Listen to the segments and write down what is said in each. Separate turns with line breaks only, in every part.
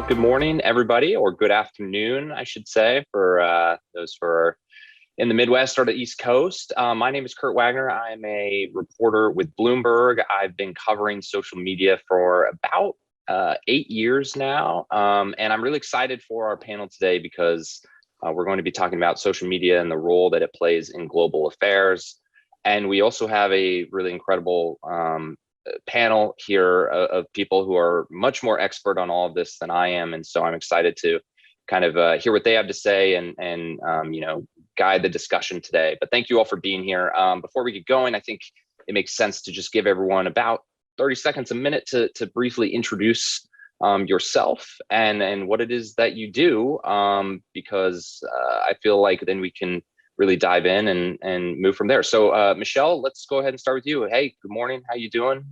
Well, good morning, everybody, or good afternoon, I should say, for those who are in the Midwest or the East Coast. My name is Kurt Wagner. I'm a reporter with Bloomberg. I've been covering social media for about 8 years now, and I'm really excited for our panel today because we're going to be talking about social media and the role that it plays in global affairs. And we also have a really incredible panel here of people who are much more expert on all of this than I am, and so I'm excited to kind of hear what they have to say and guide the discussion today. But thank you all for being here. Before we get going, I think it makes sense to just give everyone about 30 seconds, a minute to briefly introduce yourself and what it is that you do, because I feel like then we can really dive in and move from there. So Michelle, let's go ahead and start with you. Hey, good morning. How you doing?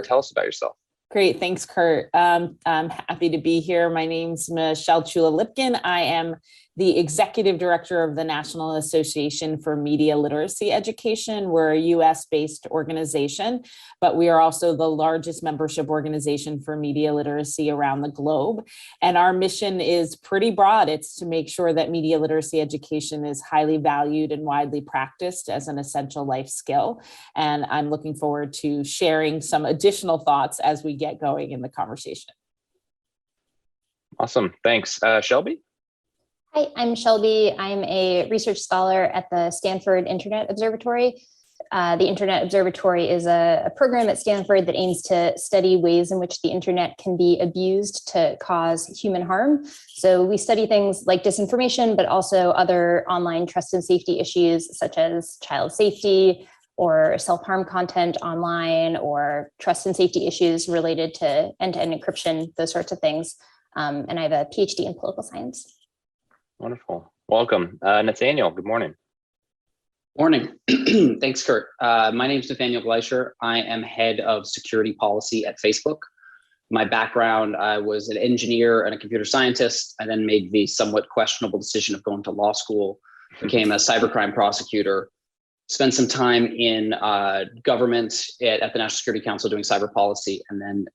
Tell us about yourself.
Great. Thanks, Kurt. I'm happy to be here. My name's Michelle Chula-Lipkin. I am the Executive Director of the National Association for Media Literacy Education. We're a US-based organization, but we are also the largest membership organization for media literacy around the globe. And our mission is pretty broad. It's to make sure that media literacy education is highly valued and widely practiced as an essential life skill. And I'm looking forward to sharing some additional thoughts as we get going in the conversation.
Awesome. Thanks. Shelby?
Hi, I'm Shelby. I'm a research scholar at the Stanford Internet Observatory. The Internet Observatory is a program at Stanford that aims to study ways in which the internet can be abused to cause human harm. So we study things like disinformation, but also other online trust and safety issues such as child safety or self-harm content online, or trust and safety issues related to end-to-end encryption, those sorts of things. And I have a PhD in political science.
Wonderful. Welcome. Nathaniel, good morning.
Morning. Thanks, Kurt. My name is Nathaniel Gleischer. I am head of security policy at Facebook. My background, I was an engineer and a computer scientist. I then made the somewhat questionable decision of going to law school, became a cybercrime prosecutor, spent some time in government at the National Security Council doing cyber policy, and then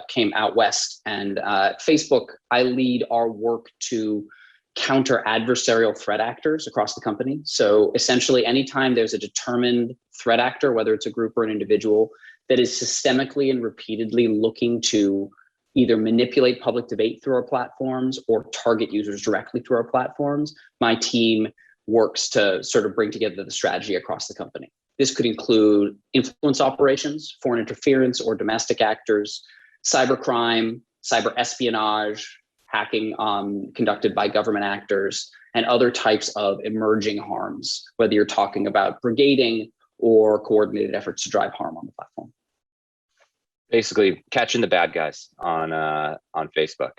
came out west. And Facebook, I lead our work to counter adversarial threat actors across the company. So essentially, anytime there's a determined threat actor, whether it's a group or an individual, that is systemically and repeatedly looking to either manipulate public debate through our platforms or target users directly through our platforms, my team works to sort of bring together the strategy across the company. This could include influence operations, foreign interference or domestic actors, cybercrime, cyber espionage, hacking conducted by government actors, and other types of emerging harms, whether you're talking about brigading or coordinated efforts to drive harm on the platform.
Basically, catching the bad guys on Facebook.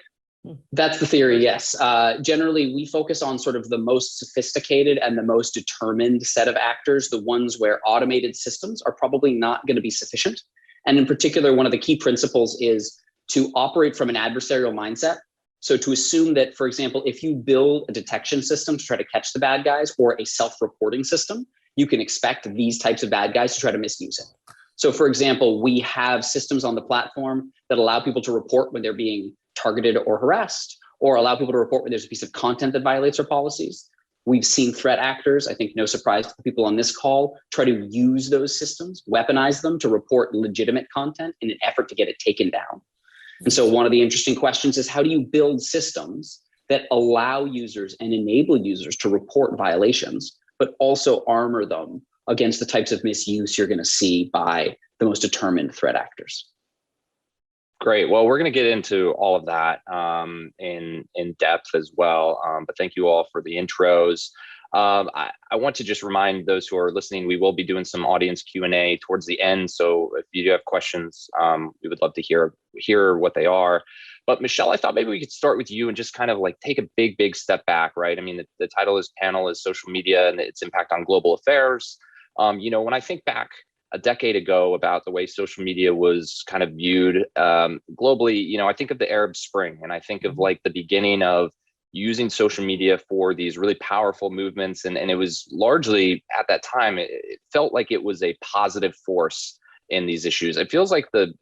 That's the theory, yes. Generally, we focus on sort of the most sophisticated and the most determined set of actors, the ones where automated systems are probably not going to be sufficient. And in particular, one of the key principles is to operate from an adversarial mindset. So to assume that, for example, if you build a detection system to try to catch the bad guys or a self-reporting system, you can expect these types of bad guys to try to misuse it. So for example, we have systems on the platform that allow people to report when they're being targeted or harassed, or allow people to report when there's a piece of content that violates our policies. We've seen threat actors, I think no surprise to the people on this call, try to use those systems, weaponize them to report legitimate content in an effort to get it taken down. And so one of the interesting questions is, how do you build systems that allow users and enable users to report violations, but also armor them against the types of misuse you're going to see by the most determined threat actors?
Great. Well, we're going to get into all of that in depth as well. But thank you all for the intros. I want to just remind those who are listening, we will be doing some audience Q&A towards the end. So if you do have questions, we would love to hear what they are. But Michelle, I thought maybe we could start with you and just kind of like take a big step back, right? I mean, the title of this panel is Social Media and its Impact on Global Affairs. When I think back a decade ago about the way social media was kind of viewed globally, I think of the Arab Spring, and I think of like the beginning of using social media for these really powerful movements. And it was largely at that time, it felt like it was a positive force in these issues. It feels like the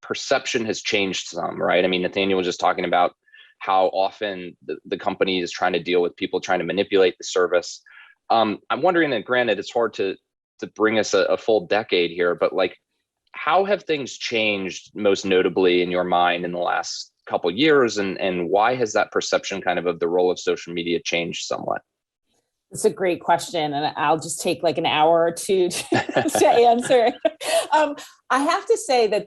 perception has changed some, right? I mean, Nathaniel was just talking about how often the company is trying to deal with people trying to manipulate the service. I'm wondering, and granted, it's hard to bring us a full decade here, but like, how have things changed most notably in your mind in the last couple of years, and why has that perception kind of the role of social media changed somewhat?
It's a great question, and I'll just take like an hour or two to answer. I have to say that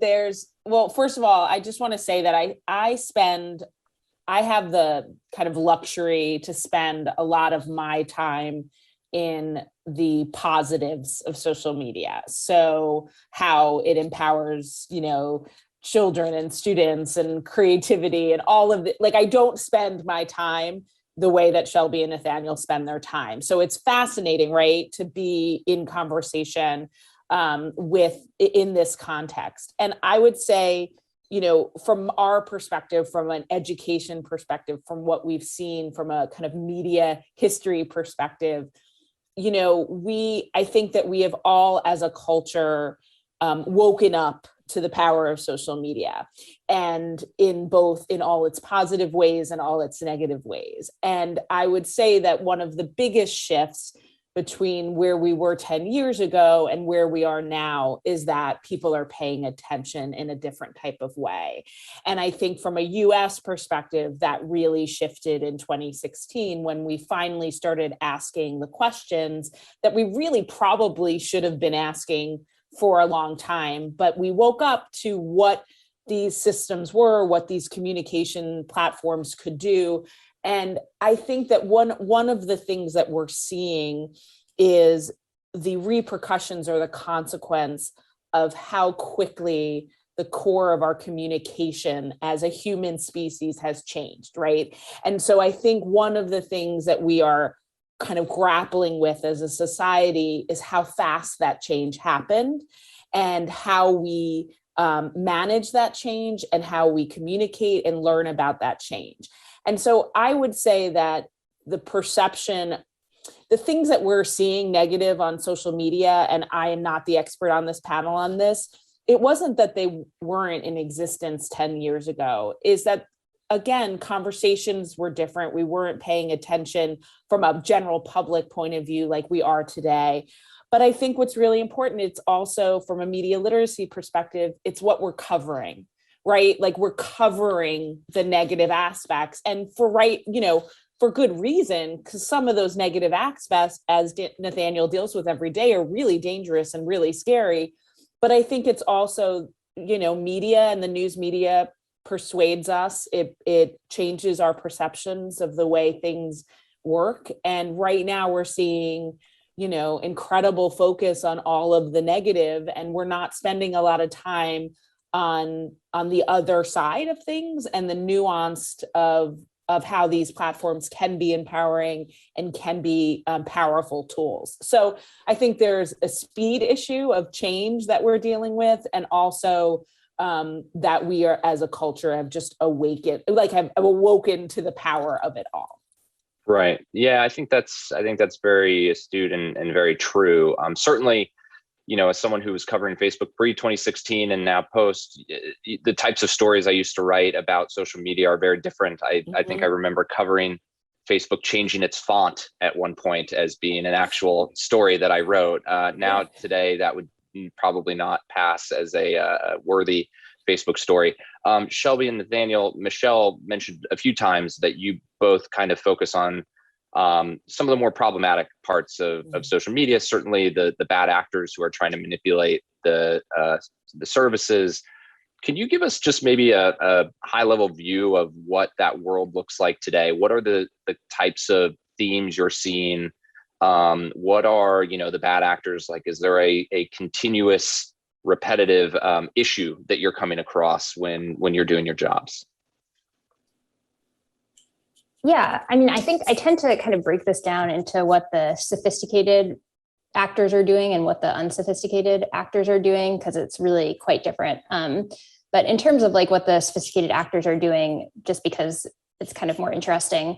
well, first of all, I just want to say that I have the kind of luxury to spend a lot of my time in the positives of social media. So how it empowers, children and students and creativity and all of it. Like, I don't spend my time the way that Shelby and Nathaniel spend their time. So it's fascinating, right, to be in conversation in this context. And I would say, from our perspective, from an education perspective, from what we've seen from a kind of media history perspective, I think that we have all as a culture woken up to the power of social media, and in all its positive ways and all its negative ways. And I would say that one of the biggest shifts between where we were 10 years ago and where we are now is that people are paying attention in a different type of way. And I think from a US perspective, that really shifted in 2016 when we finally started asking the questions that we really probably should have been asking for a long time, but we woke up to what these systems were, what these communication platforms could do. And I think that one of the things that we're seeing is the repercussions or the consequence of how quickly the core of our communication as a human species has changed, right? And so I think one of the things that we are kind of grappling with as a society is how fast that change happened and how we manage that change and how we communicate and learn about that change. And so I would say that the things that we're seeing negative on social media, and I am not the expert on this panel on this, it wasn't that they weren't in existence 10 years ago, is that again, conversations were different. We weren't paying attention from a general public point of view like we are today. But I think what's really important, it's also from a media literacy perspective, it's what we're covering, right? Like, we're covering the negative aspects, and for good reason, because some of those negative aspects, as Nathaniel deals with every day, are really dangerous and really scary. But I think it's also, media and the news media persuades us. It changes our perceptions of the way things work. And right now we're seeing, incredible focus on all of the negative, and we're not spending a lot of time on the other side of things and the nuanced of how these platforms can be empowering and can be powerful tools. So I think there's a speed issue of change that we're dealing with, and also that we are, as a culture, have just have awoken to the power of it all.
Right. Yeah, I think that's very astute and very true. Certainly, as someone who was covering Facebook pre-2016 and now post, the types of stories I used to write about social media are very different. I think I remember covering Facebook changing its font at one point as being an actual story that I wrote. Now today, that would probably not pass as a worthy Facebook story. Shelby and Nathaniel, Michelle mentioned a few times that you both kind of focus on some of the more problematic parts of social media, certainly the bad actors who are trying to manipulate the services. Can you give us just maybe a high level view of what that world looks like today? What are the types of themes you're seeing? What are, the bad actors like? Is there a continuous repetitive issue that you're coming across when you're doing your jobs?
Yeah, I think I tend to kind of break this down into what the sophisticated actors are doing and what the unsophisticated actors are doing, because it's really quite different. But in terms of like what the sophisticated actors are doing, just because it's kind of more interesting.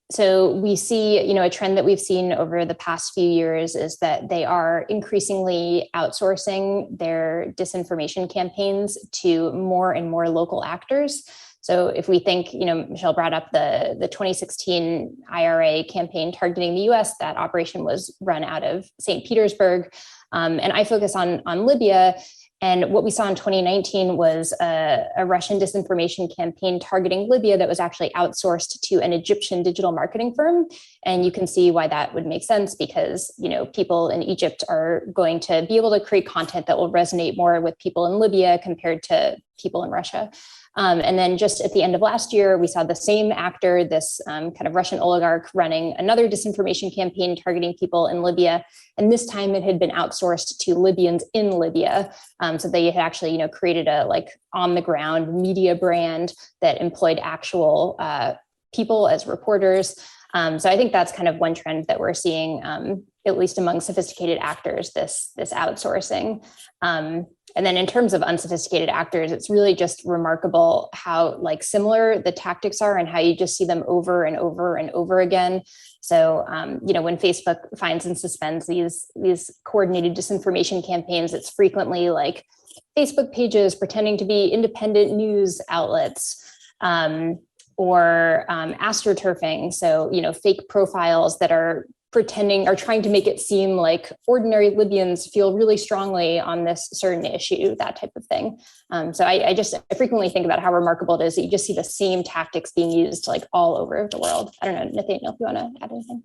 So we see, a trend that we've seen over the past few years is that they are increasingly outsourcing their disinformation campaigns to more and more local actors. So if we think, Michelle brought up the 2016 IRA campaign targeting the US, that operation was run out of St. Petersburg. And I focus on Libya. And what we saw in 2019 was a Russian disinformation campaign targeting Libya that was actually outsourced to an Egyptian digital marketing firm. And you can see why that would make sense, because people in Egypt are going to be able to create content that will resonate more with people in Libya compared to people in Russia. And then just at the end of last year, we saw the same actor, this kind of Russian oligarch, running another disinformation campaign targeting people in Libya. And this time it had been outsourced to Libyans in Libya. So they had actually, created a on the ground media brand that employed actual people as reporters. So I think that's kind of one trend that we're seeing, at least among sophisticated actors, this outsourcing. And then in terms of unsophisticated actors, it's really just remarkable how similar the tactics are and how you just see them over and over and over again. So, when Facebook finds and suspends these coordinated disinformation campaigns, it's frequently Facebook pages pretending to be independent news outlets, or astroturfing. So, fake profiles that are trying to make it seem like ordinary Libyans feel really strongly on this certain issue, that type of thing. So I frequently think about how remarkable it is that you just see the same tactics being used all over the world. I don't know, Nathaniel, if you want to add anything.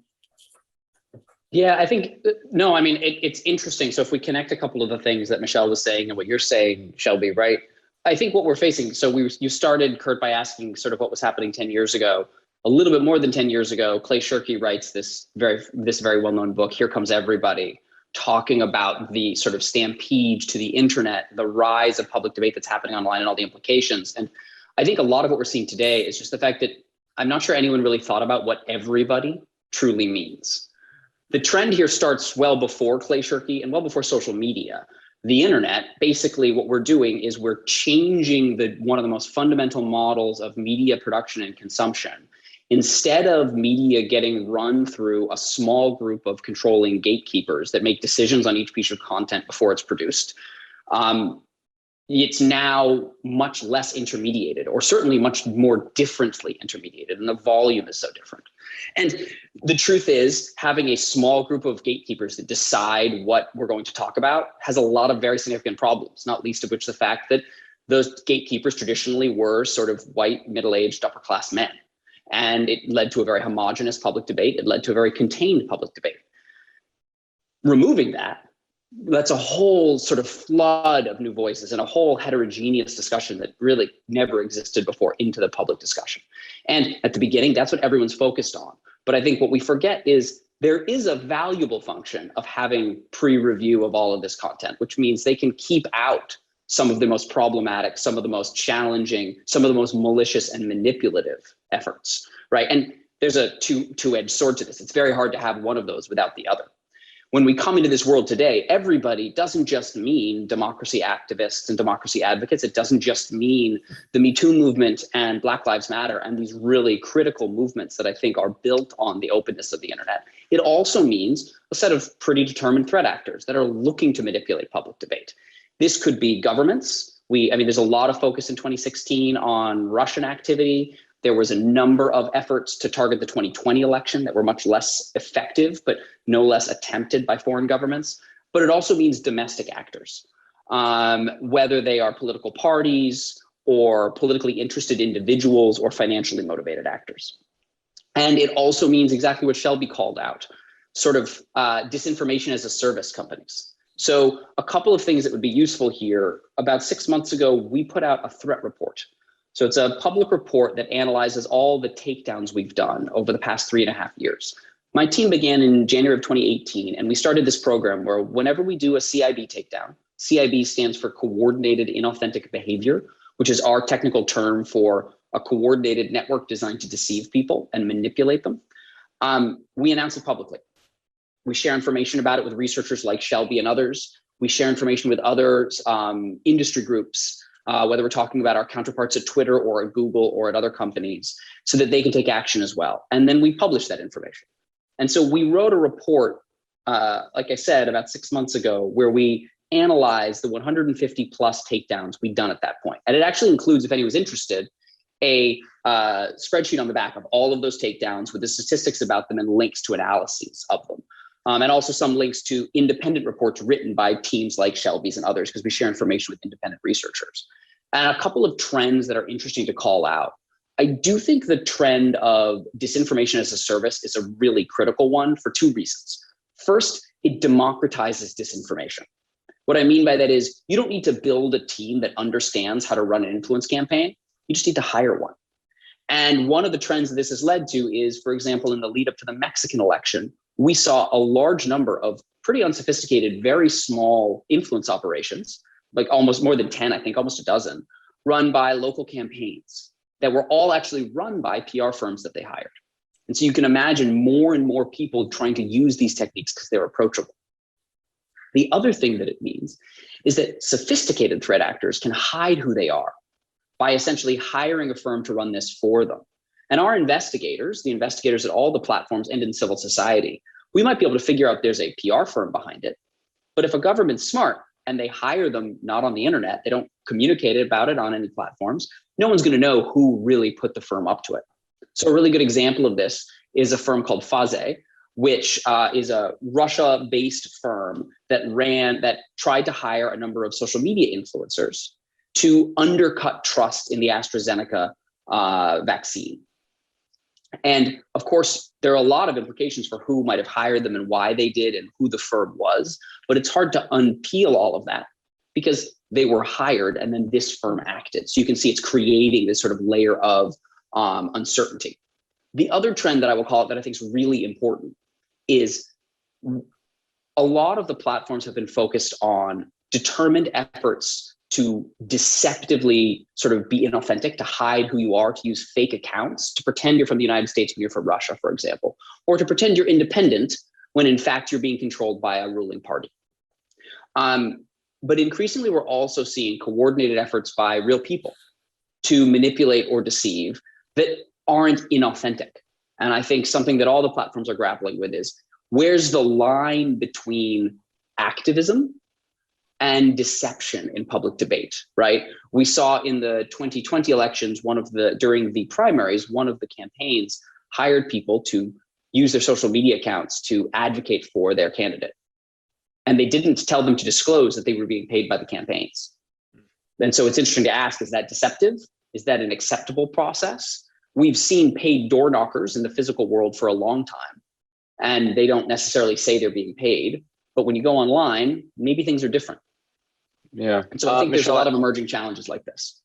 Yeah, I think, no, I mean, it's interesting. So if we connect a couple of the things that Michelle was saying and what you're saying, Shelby, right? I think what we're facing, so you started, Kurt, by asking sort of what was happening 10 years ago. A little bit more than 10 years ago, Clay Shirky writes this very well-known book, Here Comes Everybody, talking about the sort of stampede to the internet, the rise of public debate that's happening online and all the implications. And I think a lot of what we're seeing today is just the fact that I'm not sure anyone really thought about what everybody truly means. The trend here starts well before Clay Shirky and well before social media. The internet, basically what we're doing is we're changing one of the most fundamental models of media production and consumption. Instead of media getting run through a small group of controlling gatekeepers that make decisions on each piece of content before it's produced, it's now much less intermediated, or certainly much more differently intermediated, and the volume is so different. And the truth is, having a small group of gatekeepers that decide what we're going to talk about has a lot of very significant problems, not least of which the fact that those gatekeepers traditionally were sort of white, middle-aged, upper-class men. And it led to a very homogenous public debate. It led to a very contained public debate. Removing that's a whole sort of flood of new voices and a whole heterogeneous discussion that really never existed before into the public discussion. And at the beginning, that's what everyone's focused on. But I think what we forget is there is a valuable function of having pre-review of all of this content, which means they can keep out some of the most problematic, some of the most challenging, some of the most malicious and manipulative efforts, right? And there's a two-edged sword to this. It's very hard to have one of those without the other. When we come into this world today, everybody doesn't just mean democracy activists and democracy advocates. It doesn't just mean the Me Too movement and Black Lives Matter and these really critical movements that I think are built on the openness of the internet. It also means a set of pretty determined threat actors that are looking to manipulate public debate. This could be governments. There's a lot of focus in 2016 on Russian activity. There was a number of efforts to target the 2020 election that were much less effective, but no less attempted by foreign governments. But it also means domestic actors, whether they are political parties or politically interested individuals or financially motivated actors. And it also means exactly what Shelby called out, sort of disinformation as a service companies. So a couple of things that would be useful here. About 6 months ago, we put out a threat report. So it's a public report that analyzes all the takedowns we've done over the past 3.5 years. My team began in January of 2018, and we started this program where whenever we do a CIB takedown, CIB stands for Coordinated Inauthentic Behavior, which is our technical term for a coordinated network designed to deceive people and manipulate them. We announce it publicly. We share information about it with researchers like Shelby and others. We share information with others, industry groups, whether we're talking about our counterparts at Twitter or at Google or at other companies, so that they can take action as well. And then we publish that information. And so we wrote a report, like I said, about 6 months ago, where we analyzed the 150 plus takedowns we'd done at that point. And it actually includes, if anyone's interested, a spreadsheet on the back of all of those takedowns with the statistics about them and links to analyses of them. And also some links to independent reports written by teams like Shelby's and others, because we share information with independent researchers. And a couple of trends that are interesting to call out. I do think the trend of disinformation as a service is a really critical one for two reasons. First, it democratizes disinformation. What I mean by that is you don't need to build a team that understands how to run an influence campaign. You just need to hire one. And one of the trends that this has led to is, for example, in the lead up to the Mexican election, we saw a large number of pretty unsophisticated, very small influence operations, like almost more than 10, I think almost a dozen, run by local campaigns that were all actually run by PR firms that they hired. And so you can imagine more and more people trying to use these techniques because they're approachable. The other thing that it means is that sophisticated threat actors can hide who they are by essentially hiring a firm to run this for them. And our investigators, the investigators at all the platforms and in civil society, we might be able to figure out there's a PR firm behind it. But if a government's smart and they hire them not on the internet, they don't communicate about it on any platforms, no one's going to know who really put the firm up to it. So a really good example of this is a firm called Faze, which is a Russia-based firm that tried to hire a number of social media influencers to undercut trust in the AstraZeneca vaccine. And of course, there are a lot of implications for who might have hired them and why they did and who the firm was, but it's hard to unpeel all of that because they were hired and then this firm acted. So you can see it's creating this sort of layer of uncertainty. The other trend that I will call it that I think is really important is a lot of the platforms have been focused on determined efforts to deceptively sort of be inauthentic, to hide who you are, to use fake accounts, to pretend you're from the United States when you're from Russia, for example, or to pretend you're independent when in fact you're being controlled by a ruling party. But increasingly, we're also seeing coordinated efforts by real people to manipulate or deceive that aren't inauthentic. And I think something that all the platforms are grappling with is, where's the line between activism and deception in public debate, right? We saw in the 2020 elections, during the primaries, one of the campaigns hired people to use their social media accounts to advocate for their candidate. And they didn't tell them to disclose that they were being paid by the campaigns. And so it's interesting to ask, is that deceptive? Is that an acceptable process? We've seen paid door knockers in the physical world for a long time, and they don't necessarily say they're being paid. But when you go online, maybe things are different.
Yeah.
And so I think there's a lot of emerging challenges like this.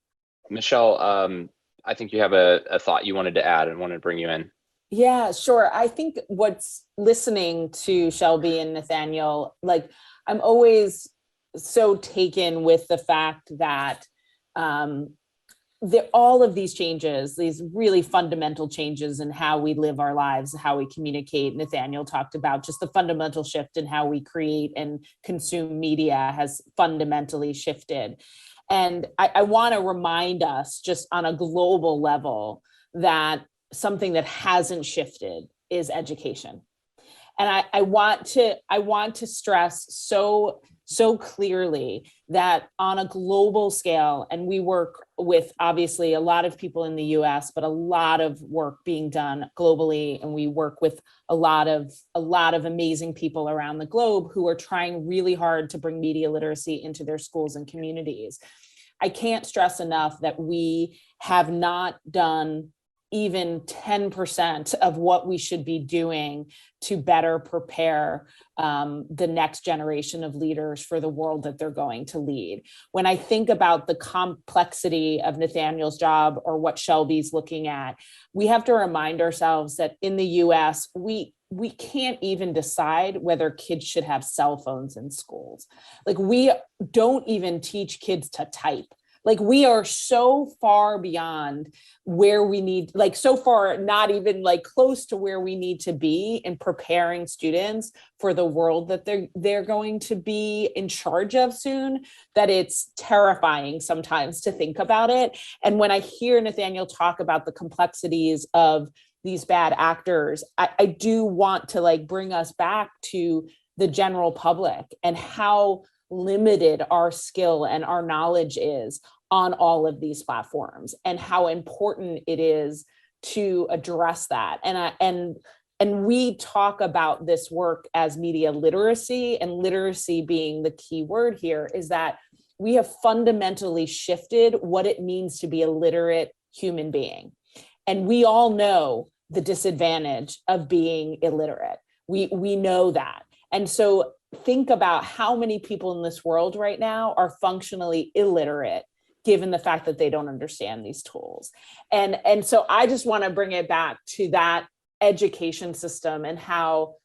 Michelle, I think you have a thought you wanted to add and wanted to bring you in.
Yeah, sure. I think what's listening to Shelby and Nathaniel, like I'm always so taken with the fact that all of these changes, these really fundamental changes in how we live our lives, how we communicate. Nathaniel talked about just the fundamental shift in how we create and consume media has fundamentally shifted. And I want to remind us just on a global level that something that hasn't shifted is education. And I want to stress so clearly that on a global scale, and we work with obviously a lot of people in the US, but a lot of work being done globally. And we work with a lot of amazing people around the globe who are trying really hard to bring media literacy into their schools and communities. I can't stress enough that we have not done even 10% of what we should be doing to better prepare the next generation of leaders for the world that they're going to lead. When I think about the complexity of Nathaniel's job or what Shelby's looking at, we have to remind ourselves that in the US, we can't even decide whether kids should have cell phones in schools. Like we don't even teach kids to type. Like we are so far beyond where we need, like so far, not even like close to where we need to be in preparing students for the world that they're going to be in charge of soon, that it's terrifying sometimes to think about it. And when I hear Nathaniel talk about the complexities of these bad actors, I do want to like bring us back to the general public and how limited our skill and our knowledge is on all of these platforms, and how important it is to address that. And we talk about this work as media literacy, and literacy being the key word here, is that we have fundamentally shifted what it means to be a literate human being. And we all know the disadvantage of being illiterate. We know that. And so think about how many people in this world right now are functionally illiterate, given the fact that they don't understand these tools. And so I just want to bring it back to that education system, and how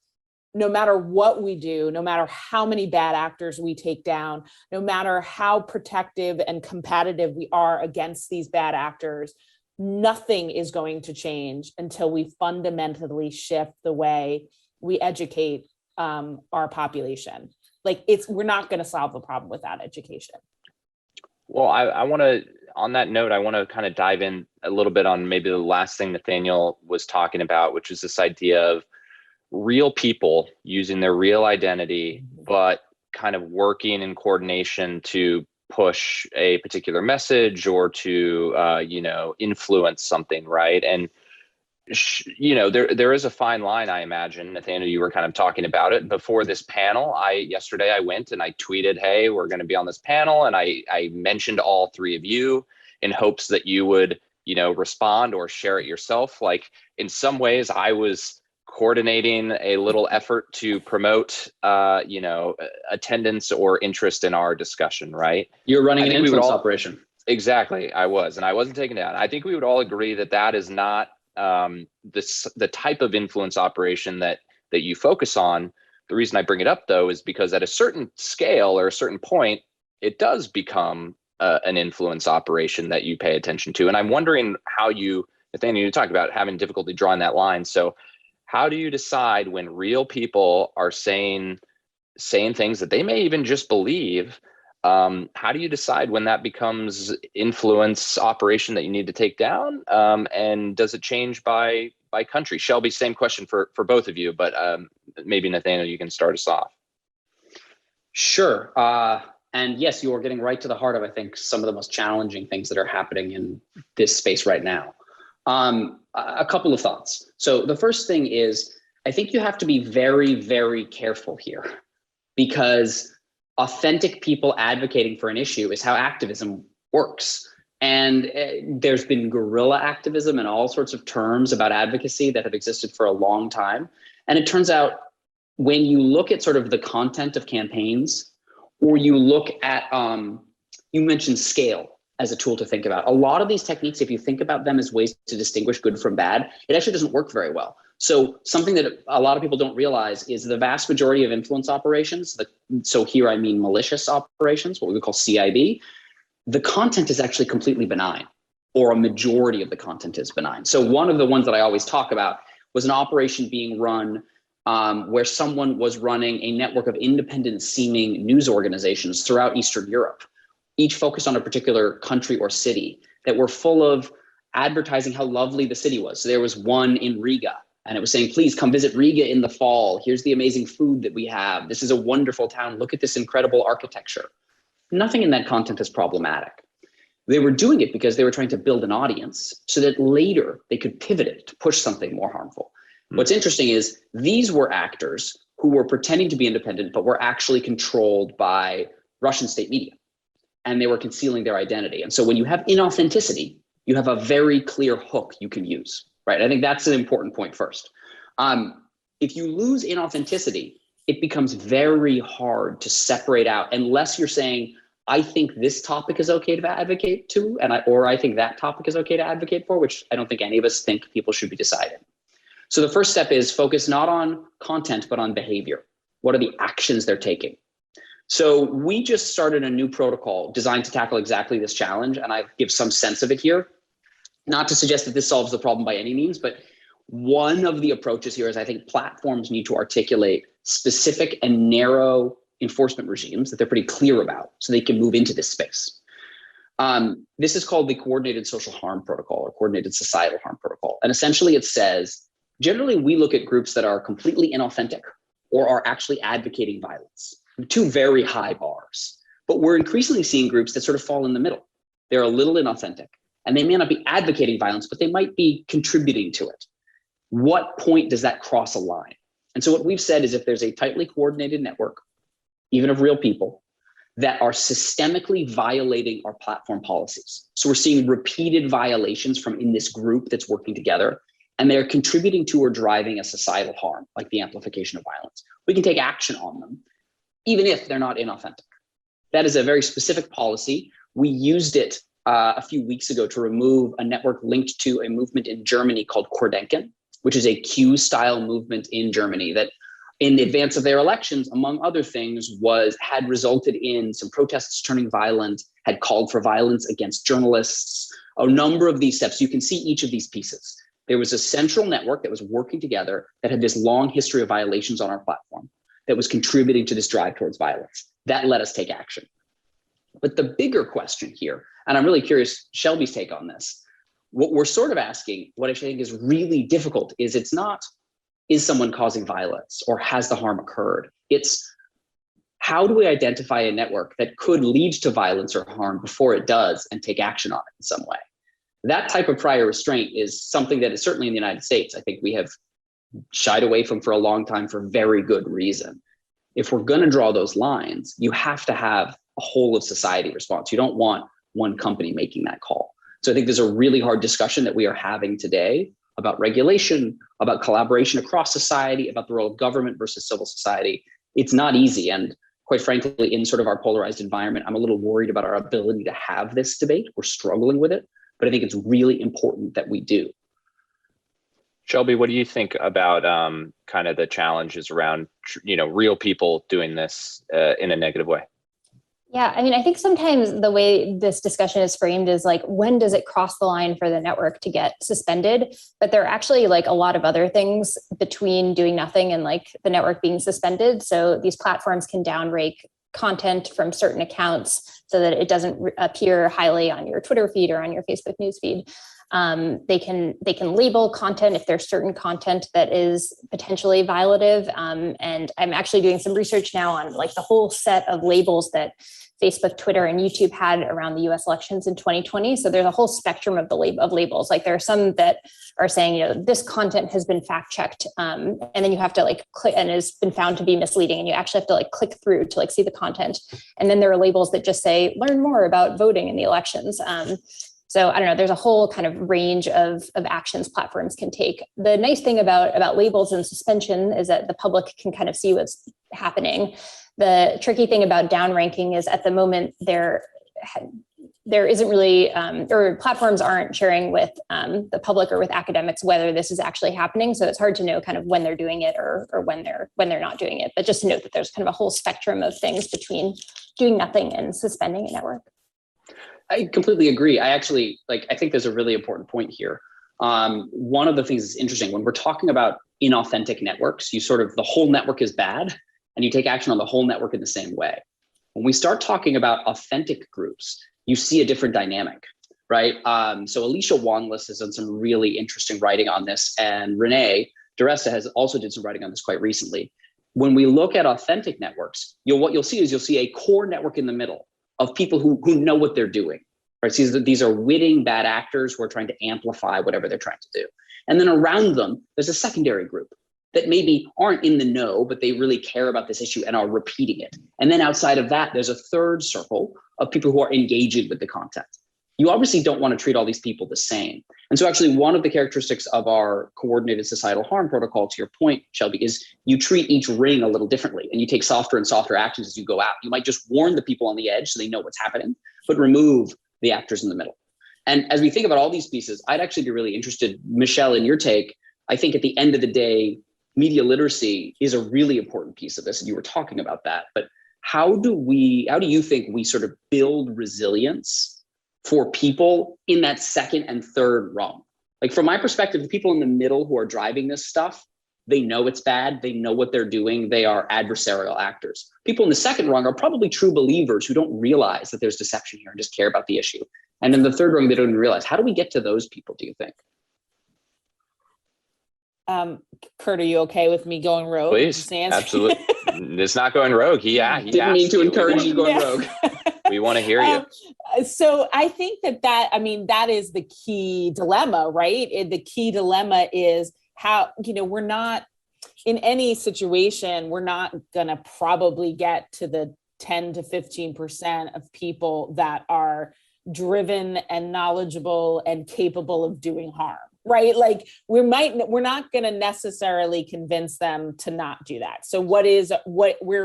no matter what we do, no matter how many bad actors we take down, no matter how protective and competitive we are against these bad actors, nothing is going to change until we fundamentally shift the way we educate our population. Like, we're not going to solve the problem without education.
Well, I want to, on that note, I want to kind of dive in a little bit on maybe the last thing Nathaniel was talking about, which is this idea of real people using their real identity, but kind of working in coordination to push a particular message or to, influence something, right? And there is a fine line, I imagine. Nathaniel, you were kind of talking about it before this panel. Yesterday I went and I tweeted, hey, we're going to be on this panel. And I mentioned all three of you in hopes that you would, respond or share it yourself. Like, in some ways I was coordinating a little effort to promote, attendance or interest in our discussion, right?
You're running an influence operation.
Exactly, I was, and I wasn't taken down. I think we would all agree that that is not the type of influence operation that you focus on. The reason I bring it up, though, is because at a certain scale or a certain point, it does become an influence operation that you pay attention to. And I'm wondering how you, Nathaniel, you talked about having difficulty drawing that line. So how do you decide when real people are saying things that they may even just believe? How do you decide when that becomes influence operation that you need to take down? And does it change by country? Shelby, same question for both of you, but maybe Nathaniel, you can start us off.
Sure. And yes, you are getting right to the heart of, I think, some of the most challenging things that are happening in this space right now. A couple of thoughts. So the first thing is, I think you have to be very, very careful here, because authentic people advocating for an issue is how activism works. And there's been guerrilla activism and all sorts of terms about advocacy that have existed for a long time. And it turns out, when you look at sort of the content of campaigns, or you look at, you mentioned scale as a tool to think about. A lot of these techniques, if you think about them as ways to distinguish good from bad, it actually doesn't work very well. So something that a lot of people don't realize is the vast majority of influence operations, so here I mean malicious operations, what we would call CIB, the content is actually completely benign, or a majority of the content is benign. So one of the ones that I always talk about was an operation being run where someone was running a network of independent seeming news organizations throughout Eastern Europe, each focused on a particular country or city, that were full of advertising how lovely the city was. So there was one in Riga, and it was saying, please come visit Riga in the fall. Here's the amazing food that we have. This is a wonderful town. Look at this incredible architecture. Nothing in that content is problematic. They were doing it because they were trying to build an audience so that later they could pivot it to push something more harmful. What's interesting is these were actors who were pretending to be independent, but were actually controlled by Russian state media, and they were concealing their identity. And so when you have inauthenticity, you have a very clear hook you can use, right? I think that's an important point first. If you lose inauthenticity, it becomes very hard to separate out, unless you're saying, I think this topic is okay to advocate to, or I think that topic is okay to advocate for, which I don't think any of us think people should be deciding. So the first step is focus not on content, but on behavior. What are the actions they're taking? So we just started a new protocol designed to tackle exactly this challenge, and I give some sense of it here. Not to suggest that this solves the problem by any means, but one of the approaches here is, I think platforms need to articulate specific and narrow enforcement regimes that they're pretty clear about, so they can move into this space. This is called the Coordinated Social Harm Protocol, or Coordinated Societal Harm Protocol. And essentially it says, generally we look at groups that are completely inauthentic or are actually advocating violence. two very high bars. But we're increasingly seeing groups that sort of fall in the middle. They're a little inauthentic, and they may not be advocating violence, but they might be contributing to it. What point does that cross a line? And so what we've said is if there's a tightly coordinated network, even of real people, that are systemically violating our platform policies. So we're seeing repeated violations from in this group that's working together, and they're contributing to or driving a societal harm, like the amplification of violence. We can take action on them, even if they're not inauthentic. That is a very specific policy. We used it a few weeks ago to remove a network linked to a movement in Germany called Querdenken, which is a Q-style movement in Germany that in advance of their elections, among other things, had resulted in some protests turning violent, had called for violence against journalists, a number of these steps. You can see each of these pieces. There was a central network that was working together that had this long history of violations on our platform that was contributing to this drive towards violence. That let us take action. But the bigger question here, and I'm really curious Shelby's take on this, what we're sort of asking, what I think is really difficult, is it's not, is someone causing violence or has the harm occurred? It's how do we identify a network that could lead to violence or harm before it does and take action on it in some way? That type of prior restraint is something that is certainly in the United States, I think we have shied away from for a long time for very good reason. If we're going to draw those lines, you have to have a whole of society response. You don't want one company making that call. So I think there's a really hard discussion that we are having today about regulation, about collaboration across society, about the role of government versus civil society. It's not easy. And quite frankly, in sort of our polarized environment, I'm a little worried about our ability to have this debate. We're struggling with it, but I think it's really important that we do.
Shelby, what do you think about kind of the challenges around, real people doing this in a negative way?
Yeah, I mean, I think sometimes the way this discussion is framed is like, when does it cross the line for the network to get suspended? But there are actually like a lot of other things between doing nothing and like the network being suspended. So these platforms can downrank content from certain accounts so that it doesn't appear highly on your Twitter feed or on your Facebook news feed. They can label content if there's certain content that is potentially violative. And I'm actually doing some research now on like the whole set of labels that Facebook, Twitter, and YouTube had around the US elections in 2020. So there's a whole spectrum of labels. Like there are some that are saying, this content has been fact checked. And then you have to like click and has been found to be misleading. And you actually have to like click through to like see the content. And then there are labels that just say, learn more about voting in the elections. So I don't know, there's a whole kind of range of actions platforms can take. The nice thing about labels and suspension is that the public can kind of see what's happening. The tricky thing about downranking is at the moment there isn't really, or platforms aren't sharing with the public or with academics whether this is actually happening. So it's hard to know kind of when they're doing it or when they're not doing it. But just to note that there's kind of a whole spectrum of things between doing nothing and suspending a network.
I completely agree. I think there's a really important point here. One of the things that's interesting when we're talking about inauthentic networks, the whole network is bad and you take action on the whole network in the same way. When we start talking about authentic groups, you see a different dynamic, right? So Alicia Wanless has done some really interesting writing on this, and Renee DiResta has also did some writing on this quite recently. When we look at authentic networks, what you'll see a core network in the middle of people who know what they're doing, right? So these are witting bad actors who are trying to amplify whatever they're trying to do. And then around them, there's a secondary group that maybe aren't in the know, but they really care about this issue and are repeating it. And then outside of that, there's a third circle of people who are engaging with the content. You obviously don't want to treat all these people the same. And so actually one of the characteristics of our coordinated societal harm protocol, to your point, Shelby, is you treat each ring a little differently and you take softer and softer actions as you go out. You might just warn the people on the edge so they know what's happening, but remove the actors in the middle. And as we think about all these pieces, I'd actually be really interested, Michelle, in your take. I think at the end of the day, media literacy is a really important piece of this, and you were talking about that. But how do you think we sort of build resilience for people in that second and third rung? Like from my perspective, the people in the middle who are driving this stuff, they know it's bad, they know what they're doing, they are adversarial actors. People in the second rung are probably true believers who don't realize that there's deception here and just care about the issue. And in the third rung, they don't even realize. How do we get to those people, do you think?
Kurt, are you okay with me going rogue?
Please, absolutely. It's not going rogue. He
Didn't mean to encourage you going rogue.
We want to hear you.
So I think that is the key dilemma, right? The key dilemma is how, we're not in any situation, we're not going to probably get to the 10 to 15% of people that are driven and knowledgeable and capable of doing harm, right? Like we're not going to necessarily convince them to not do that. So where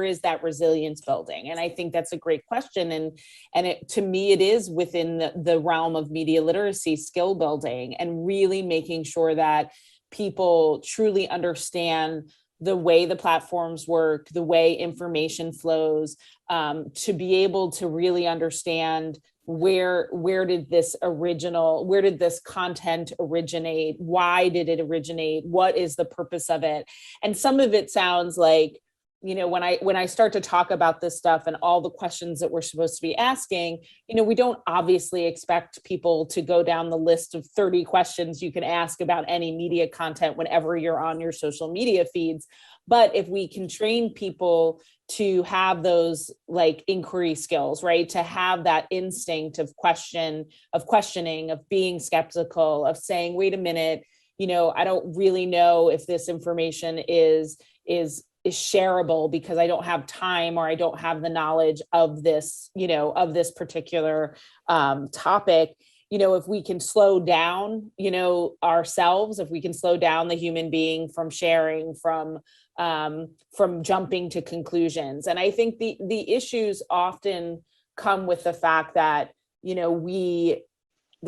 is that resilience building? And I think that's a great question. And to me, it is within the realm of media literacy, skill building, and really making sure that people truly understand the way the platforms work, the way information flows, to be able to really understand where did this content originate? Why did it originate? What is the purpose of it? And some of it sounds like, when I start to talk about this stuff and all the questions that we're supposed to be asking, we don't obviously expect people to go down the list of 30 questions you can ask about any media content whenever you're on your social media feeds. But if we can train people to have those like inquiry skills, right? To have that instinct of questioning, of being skeptical, of saying, wait a minute, I don't really know if this information is shareable because I don't have time or I don't have the knowledge of this, of this particular topic. If we can slow down, ourselves, if we can slow down the human being from sharing, from jumping to conclusions. And I think the issues often come with the fact that, the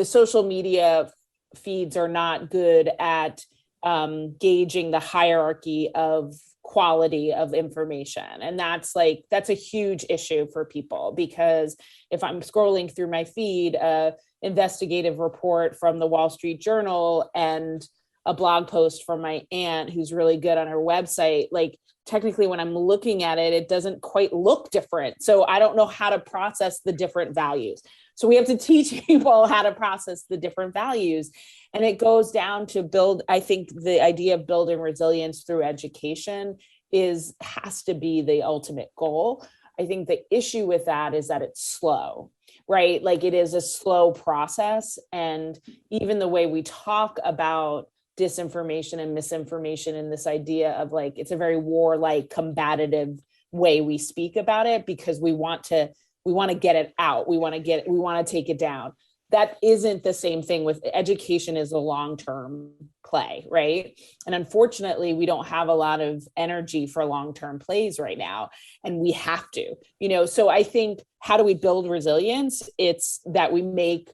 social media feeds are not good at gauging the hierarchy of quality of information. And that's a huge issue for people, because if I'm scrolling through my feed, investigative report from the Wall Street Journal and a blog post from my aunt who's really good on her website, like technically when I'm looking at it, it doesn't quite look different. So I don't know how to process the different values. So we have to teach people how to process the different values. And it goes down to I think the idea of building resilience through education has to be the ultimate goal. I think the issue with that is that it's slow, right? Like it is a slow process. And even the way we talk about disinformation and misinformation and this idea of like, it's a very warlike, combative way we speak about it because we want to get it out. We want to take it down. That isn't the same thing with education. Is a long-term play, right? And unfortunately, we don't have a lot of energy for long-term plays right now, and we have to, so I think, how do we build resilience? It's that we make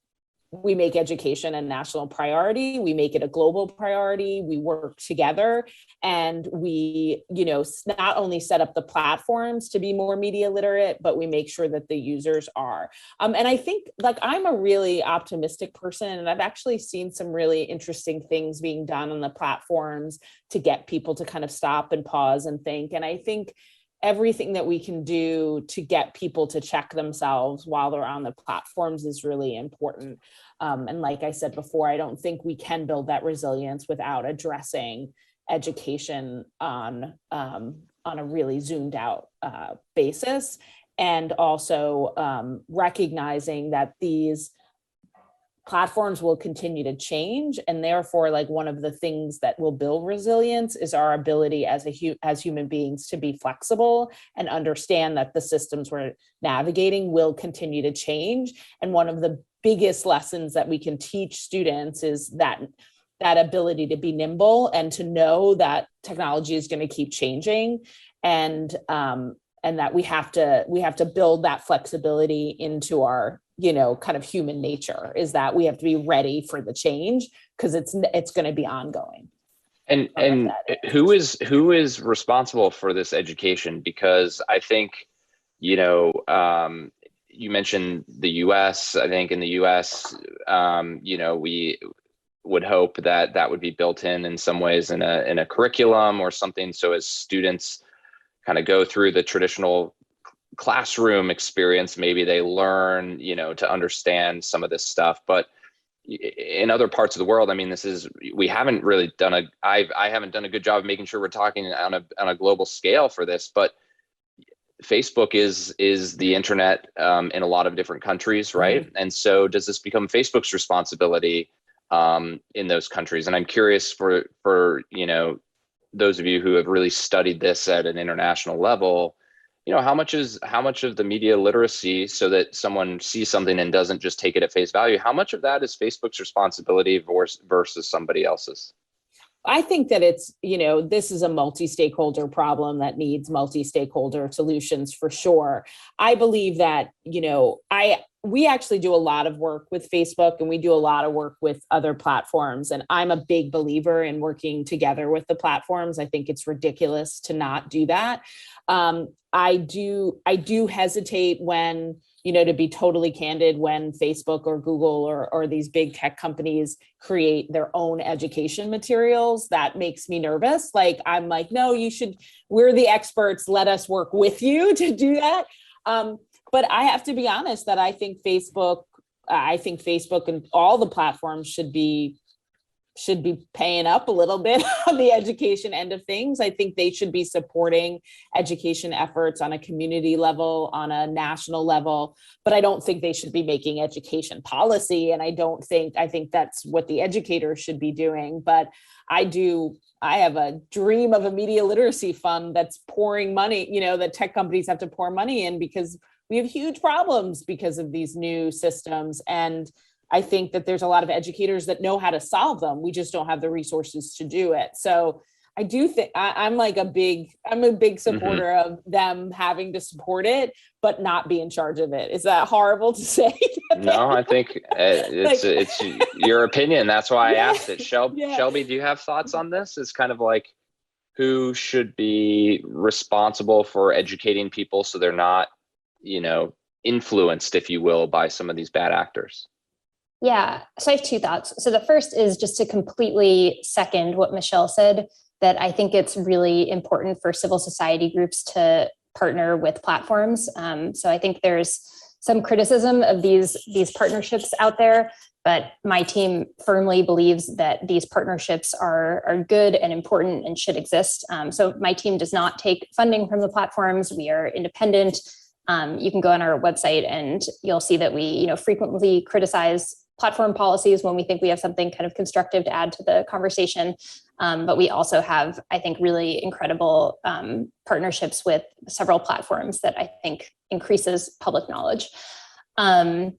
education a national priority. We make it a global priority. We work together, and we, not only set up the platforms to be more media literate, but we make sure that the users are. And I think, like, I'm a really optimistic person, and I've actually seen some really interesting things being done on the platforms to get people to kind of stop and pause and think. And I think everything that we can do to get people to check themselves while they're on the platforms is really important. And like I said before, I don't think we can build that resilience without addressing education on a really zoomed out basis, and also recognizing that these platforms will continue to change, and therefore, like, one of the things that will build resilience is our ability as human beings to be flexible and understand that the systems we're navigating will continue to change. And one of the biggest lessons that we can teach students is that ability to be nimble and to know that technology is going to keep changing, and that we have to build that flexibility into our kind of human nature, is that we have to be ready for the change because it's going to be ongoing.
And who is responsible for this education? Because I think, you mentioned the US. I think in the US, we would hope that would be built in some ways in a curriculum or something. So as students kind of go through the traditional classroom experience, maybe they learn, to understand some of this stuff. But in other parts of the world, I mean, we haven't really done I haven't done a good job of making sure we're talking on a global scale for this, but Facebook is the internet in a lot of different countries, right?
Mm-hmm.
And so does this become Facebook's responsibility in those countries? And I'm curious for those of you who have really studied this at an international level, how much of the media literacy, so that someone sees something and doesn't just take it at face value, how much of that is Facebook's responsibility versus somebody else's?
I think that it's, this is a multi-stakeholder problem that needs multi-stakeholder solutions for sure. I believe that, we actually do a lot of work with Facebook, and we do a lot of work with other platforms. And I'm a big believer in working together with the platforms. I think it's ridiculous to not do that. I do hesitate when, to be totally candid, when Facebook or Google or these big tech companies create their own education materials. That makes me nervous. I'm like, no, we're the experts. Let us work with you to do that. But I have to be honest that I think Facebook and all the platforms should be paying up a little bit on the education end of things. I think they should be supporting education efforts on a community level, on a national level, but I don't think they should be making education policy. And I think that's what the educators should be doing. But I have a dream of a media literacy fund that's pouring money, that tech companies have to pour money in, because we have huge problems because of these new systems. And I think that there's a lot of educators that know how to solve them. We just don't have the resources to do it. So I do think I'm a big supporter of them having to support it, but not be in charge of it. Is that horrible to say?
No, I think it's your opinion. That's why I asked it. Shelby, do you have thoughts on this? It's kind of like, who should be responsible for educating people so they're not, influenced, if you will, by some of these bad actors?
Yeah, so I have two thoughts. So the first is just to completely second what Michelle said, that I think it's really important for civil society groups to partner with platforms. So I think there's some criticism of these partnerships out there, but my team firmly believes that these partnerships are good and important and should exist. So my team does not take funding from the platforms. We are independent. You can go on our website and you'll see that we, frequently criticize platform policies when we think we have something kind of constructive to add to the conversation. But we also have, I think, really incredible partnerships with several platforms that I think increases public knowledge. And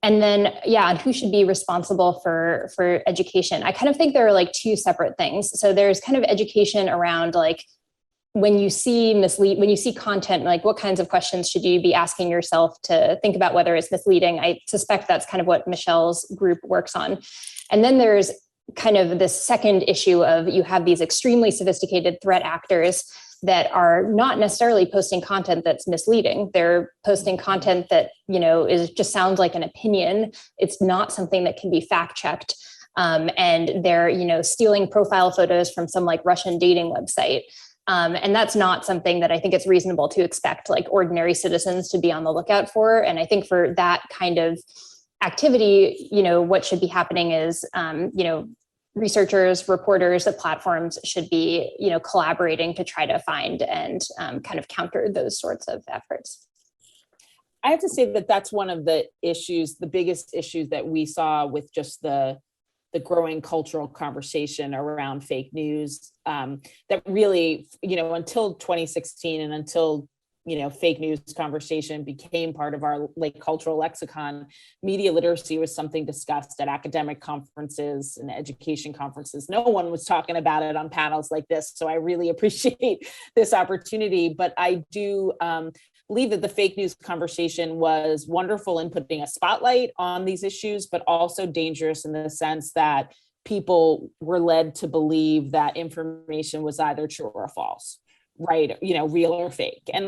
then, and who should be responsible for education? I kind of think there are two separate things. So there's kind of education around when you see content, what kinds of questions should you be asking yourself to think about whether it's misleading? I suspect that's kind of what Michelle's group works on. And then there's kind of this second issue of, you have these extremely sophisticated threat actors that are not necessarily posting content that's misleading. They're posting content that, just sounds like an opinion. It's not something that can be fact checked. And they're, stealing profile photos from some Russian dating website. And that's not something that I think it's reasonable to expect ordinary citizens to be on the lookout for. And I think for that kind of activity, what should be happening is, researchers, reporters, the platforms should be, collaborating to try to find and kind of counter those sorts of efforts.
I have to say that that's one of the biggest issues that we saw with just the growing cultural conversation around fake news, that really, until 2016 and until, fake news conversation became part of our cultural lexicon, media literacy was something discussed at academic conferences and education conferences. No one was talking about it on panels like this. So I really appreciate this opportunity, but I do believe that the fake news conversation was wonderful in putting a spotlight on these issues, but also dangerous in the sense that people were led to believe that information was either true or false, right? Real or fake. And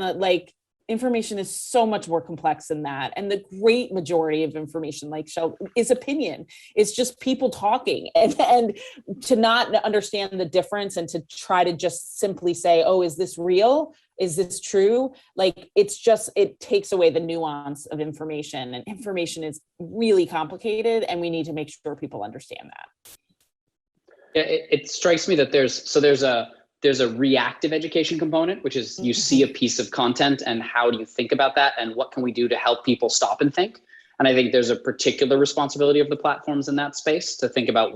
information is so much more complex than that. And the great majority of information, like is opinion. It's just people talking, and to not understand the difference and to try to just simply say, oh, is this real? Is this true? Like, it takes away the nuance of information, and information is really complicated, and we need to make sure people understand that.
Yeah, it strikes me that there's a reactive education component, which is you see a piece of content and how do you think about that and what can we do to help people stop and think. And I think there's a particular responsibility of the platforms in that space to think about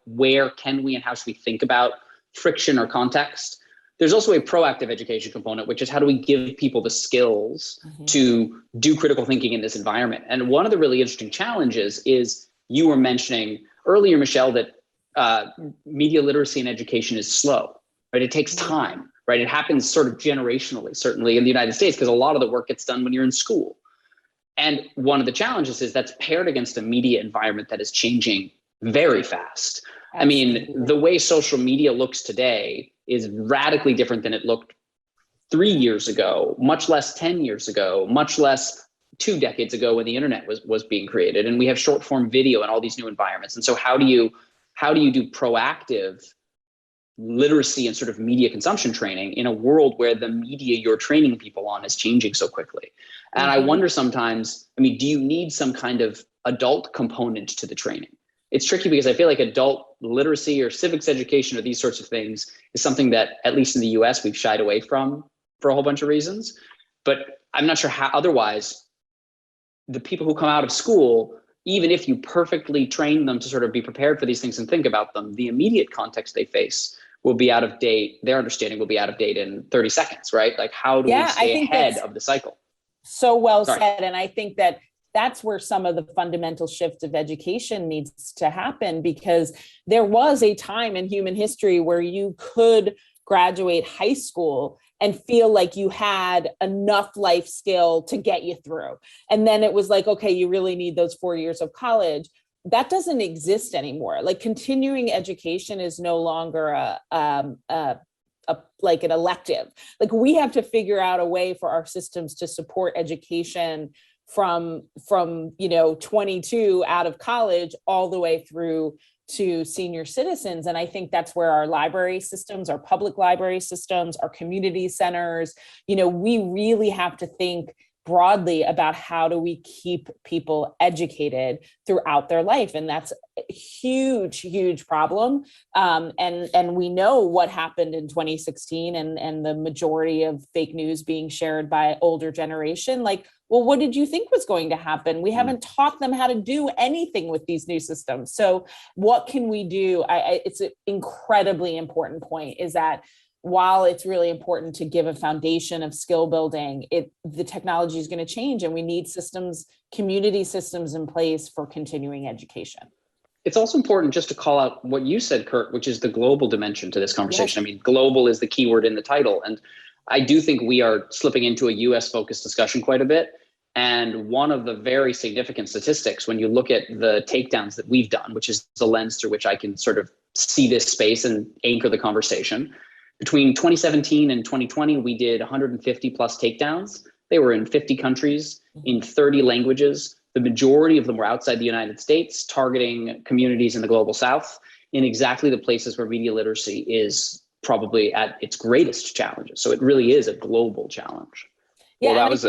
where can we and how should we think about friction or context. There's also a proactive education component, which is how do we give people the skills to do critical thinking in this environment. And one of the really interesting challenges is, you were mentioning earlier, Michelle, that media literacy in education is slow, right? It takes time, right? It happens sort of generationally, certainly in the United States, because a lot of the work gets done when you're in school. And one of the challenges is that's paired against a media environment that is changing very fast. Absolutely. I mean, the way social media looks today is radically different than it looked 3 years ago, much less 10 years ago, much less 2 decades ago when the internet was being created. And we have short form video and all these new environments. And so how do you do proactive literacy and sort of media consumption training in a world where the media you're training people on is changing so quickly? And I wonder sometimes, I mean, do you need some kind of adult component to the training? It's tricky because I feel like adult literacy or civics education or these sorts of things is something that, at least in the US, we've shied away from for a whole bunch of reasons. But I'm not sure how otherwise the people who come out of school, even if you perfectly train them to sort of be prepared for these things and think about them, the immediate context they face will be out of date. Their understanding will be out of date in 30 seconds, right? Like, how do we stay ahead of the cycle?
So well said. And I think that that's where some of the fundamental shift of education needs to happen, because there was a time in human history where you could graduate high school and feel like you had enough life skill to get you through. And then it was like, okay, you really need those 4 years of college. That doesn't exist anymore. Like, continuing education is no longer like an elective. Like, we have to figure out a way for our systems to support education from 22 out of college all the way through to senior citizens. And I think that's where our library systems, our public library systems, our community centers, we really have to think broadly about how do we keep people educated throughout their life. And that's a huge, huge problem. And we know what happened in 2016 and the majority of fake news being shared by older generation. Like, well, what did you think was going to happen? We haven't taught them how to do anything with these new systems. So what can we do? It's an incredibly important point, is that while it's really important to give a foundation of skill building, the technology is going to change, and we need systems, community systems in place for continuing education.
It's also important just to call out what you said, Kurt, which is the global dimension to this conversation. Yes. I mean, global is the keyword in the title. And I do think we are slipping into a US focused discussion quite a bit. And one of the very significant statistics, when you look at the takedowns that we've done, which is the lens through which I can sort of see this space and anchor the conversation, between 2017 and 2020, we did 150 plus takedowns. They were in 50 countries, in 30 languages. The majority of them were outside the United States, targeting communities in the global South, in exactly the places where media literacy is probably at its greatest challenges. So it really is a global challenge.
Yeah,
well, that was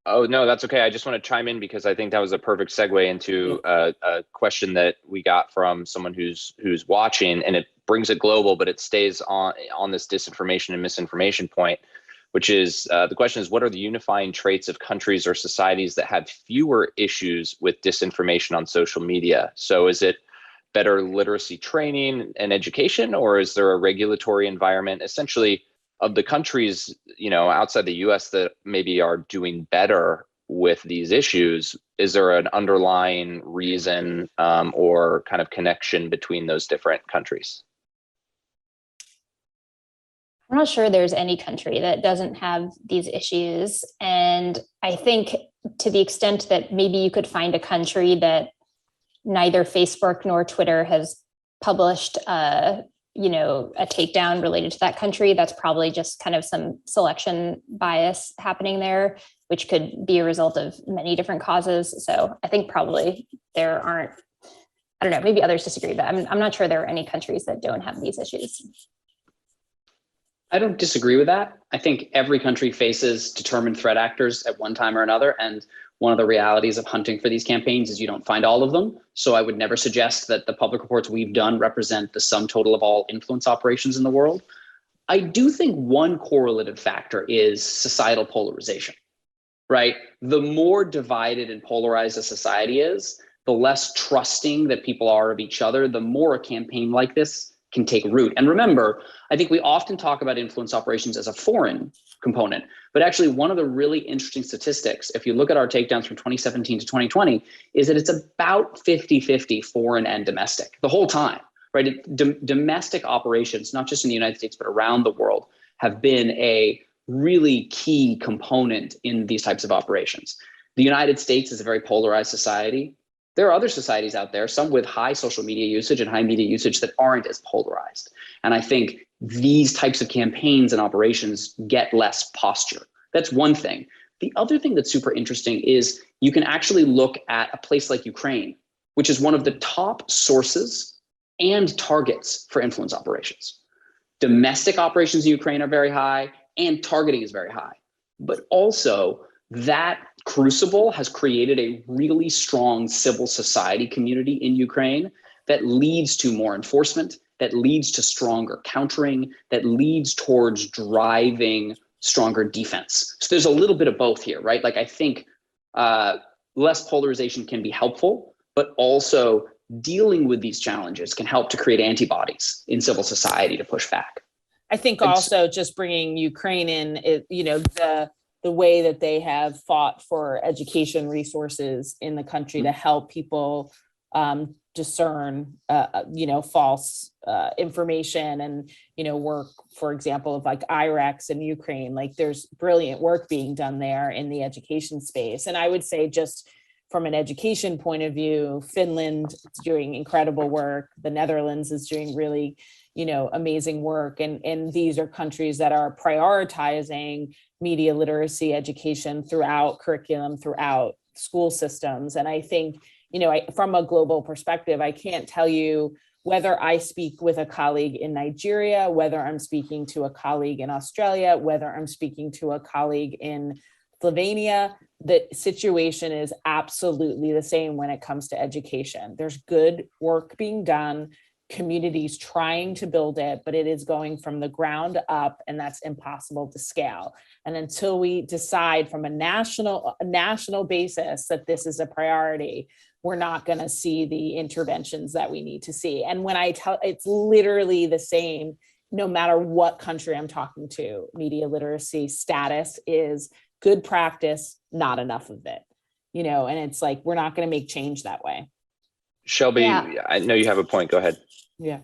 oh, no, that's okay. I just want to chime in because I think that was a perfect segue into a question that we got from someone who's watching, and it brings it global, but it stays on this disinformation and misinformation point, which is the question is, what are the unifying traits of countries or societies that have fewer issues with disinformation on social media? So is it better literacy training and education, or is there a regulatory environment? Essentially, of the countries, outside the US that maybe are doing better with these issues, is there an underlying reason or kind of connection between those different countries?
I'm not sure there's any country that doesn't have these issues. And I think to the extent that maybe you could find a country that neither Facebook nor Twitter has published a a takedown related to that country. That's probably just kind of some selection bias happening there, which could be a result of many different causes. So I think probably there aren't, I don't know, maybe others disagree, but I'm not sure there are any countries that don't have these issues.
I don't disagree with that. I think every country faces determined threat actors at one time or another. And one of the realities of hunting for these campaigns is you don't find all of them. So I would never suggest that the public reports we've done represent the sum total of all influence operations in the world. I do think one correlative factor is societal polarization, right? The more divided and polarized a society is, the less trusting that people are of each other, the more a campaign like this can take root. And remember, I think we often talk about influence operations as a foreign component, but actually one of the really interesting statistics, if you look at our takedowns from 2017 to 2020, is that it's about 50-50 foreign and domestic the whole time, right? Domestic operations, not just in the United States, but around the world, have been a really key component in these types of operations. The United States is a very polarized society. There are other societies out there, some with high social media usage and high media usage, that aren't as polarized. And I think these types of campaigns and operations get less posture. That's one thing. The other thing that's super interesting is you can actually look at a place like Ukraine, which is one of the top sources and targets for influence operations. Domestic operations in Ukraine are very high and targeting is very high. But also, that crucible has created a really strong civil society community in Ukraine that leads to more enforcement, that leads to stronger countering, that leads towards driving stronger defense. So there's a little bit of both here, right? Like I think less polarization can be helpful, but also dealing with these challenges can help to create antibodies in civil society to push back.
I think also just bringing Ukraine in, the way that they have fought for education resources in the country to help people discern, false information and, work, for example, of like IREX in Ukraine. Like there's brilliant work being done there in the education space. And I would say just from an education point of view, Finland is doing incredible work. The Netherlands is doing really, amazing work. And these are countries that are prioritizing media literacy education throughout curriculum, throughout school systems. And I think, from a global perspective, I can't tell you whether I speak with a colleague in Nigeria, whether I'm speaking to a colleague in Australia, whether I'm speaking to a colleague in Slovenia, the situation is absolutely the same when it comes to education. There's good work being done, communities trying to build it, but it is going from the ground up, and that's impossible to scale. And until we decide from a national basis that this is a priority, we're not going to see the interventions that we need to see. And when I tell, it's literally the same, no matter what country I'm talking to, media literacy status is good practice, not enough of it, and it's like, we're not going to make change that way.
Shelby,
Yeah.
I know you have a point. Go ahead.
Yeah.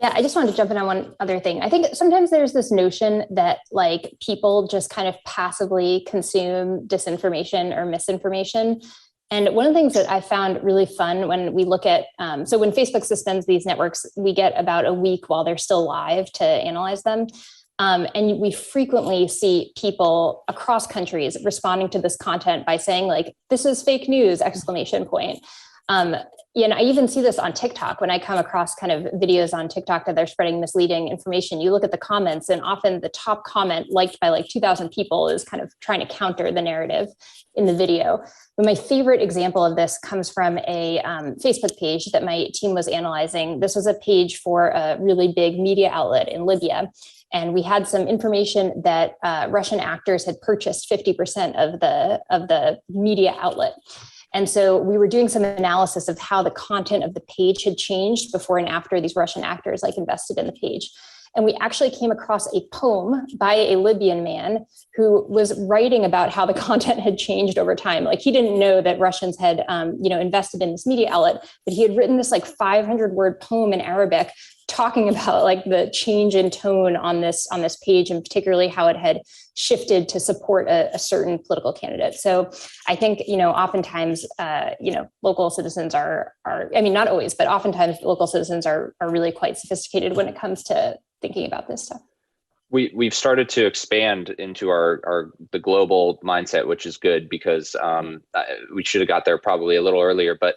Yeah, I just wanted to jump in on one other thing. I think sometimes there's this notion that like people just kind of passively consume disinformation or misinformation. And one of the things that I found really fun when we look at, so when Facebook suspends these networks, we get about a week while they're still live to analyze them. And we frequently see people across countries responding to this content by saying like, this is fake news, ! I even see this on TikTok when I come across kind of videos on TikTok that they're spreading misleading information. You look at the comments and often the top comment liked by like 2,000 people is kind of trying to counter the narrative in the video. But my favorite example of this comes from a Facebook page that my team was analyzing. This was a page for a really big media outlet in Libya. And we had some information that Russian actors had purchased 50% of the media outlet. And so we were doing some analysis of how the content of the page had changed before and after these Russian actors like invested in the page. And we actually came across a poem by a Libyan man who was writing about how the content had changed over time. Like he didn't know that Russians had, invested in this media outlet, but he had written this like 500-word poem in Arabic talking about like the change in tone on this page, and particularly how it had shifted to support a certain political candidate. So I think, oftentimes, local citizens are, I mean, not always, but oftentimes local citizens are really quite sophisticated when it comes to thinking about this stuff.
We've started to expand into the global mindset, which is good, because we should have got there probably a little earlier. But